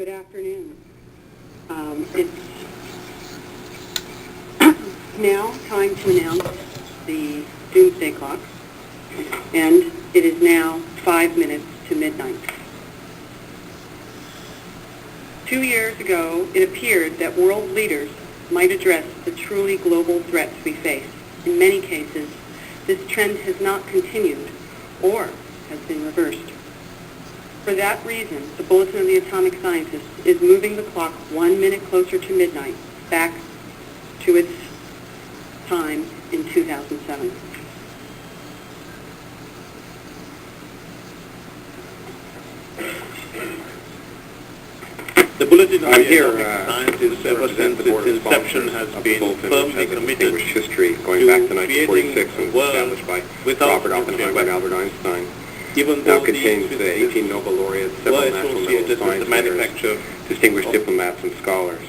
Good afternoon. It's now time to announce the Doomsday Clock, and it is now 5 minutes to midnight. 2 years ago, it appeared that world leaders might address the truly global threats we face. In many cases, this trend has not continued or has been reversed. For that reason, the Bulletin of the Atomic Scientist is moving the clock 1 minute closer to midnight, back to its time in 2007. The Bulletin of the Atomic Scientist, ever since its inception, has been firmly committed history going back to 1946 and established by Robert Oppenheimer and Albert Einstein. Even Now though contains these the 18 Nobel laureates, several were national associated Nobel with the Science manufacture winners, distinguished diplomats and scholars.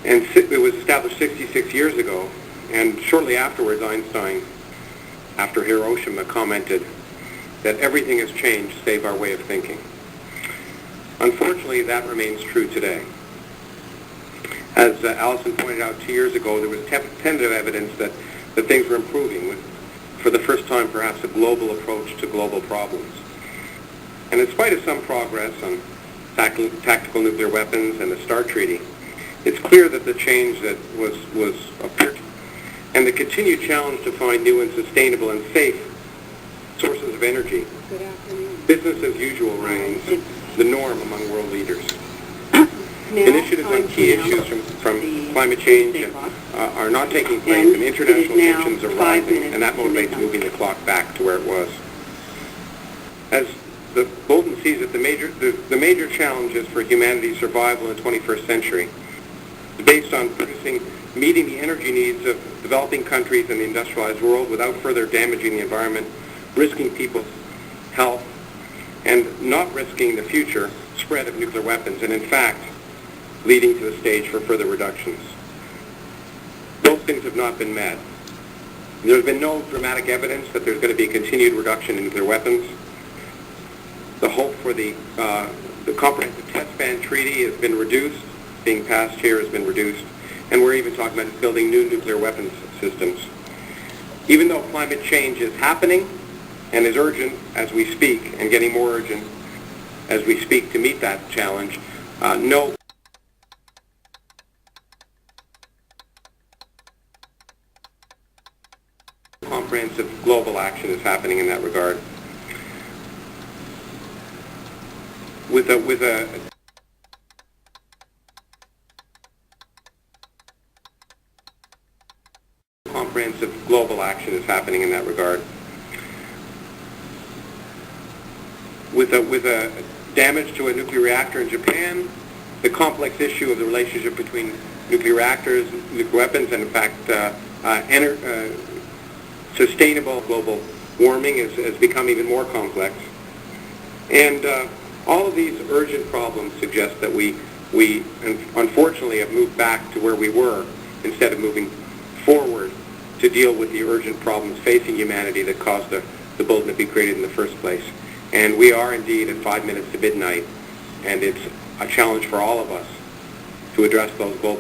And it was established 66 years ago, and shortly afterwards Einstein, after Hiroshima, commented that everything has changed save our way of thinking. Unfortunately, that remains true today. As Allison pointed out 2 years ago, there was tentative evidence that things were improving, with, for the first time perhaps, a global approach to global problems. And in spite of some progress on tactical nuclear weapons and the START Treaty, it's clear that the change that was appeared, and the continued challenge to find new and sustainable and safe sources of energy, business as usual reigns the norm among world leaders. Initiatives on key issues from climate change are not taking place, and international tensions are rising, and that motivates moving the clock back to where it was. As the Bulletin sees it, the major challenges for humanity's survival in the 21st century is based on meeting the energy needs of developing countries and the industrialized world without further damaging the environment, risking people's health, and not risking the future spread of nuclear weapons, and in fact, leading to the stage for further reductions. Those things have not been met. There's been no dramatic evidence that there's going to be a continued reduction in nuclear weapons. The hope for the Comprehensive Test Ban Treaty has been reduced, being passed here has been reduced, and we're even talking about building new nuclear weapons systems. Even though climate change is happening and is urgent as we speak, and getting more urgent as we speak to meet that challenge, no comprehensive global action is happening in that regard. With a comprehensive global action is happening in that regard. With a damage to a nuclear reactor in Japan, the complex issue of the relationship between nuclear reactors, nuclear weapons, and in fact sustainable global warming has become even more complex. And all of these urgent problems suggest that we unfortunately have moved back to where we were instead of moving forward to deal with the urgent problems facing humanity that caused the Bulletin to be created in the first place. And we are indeed at 5 minutes to midnight, and it's a challenge for all of us to address those global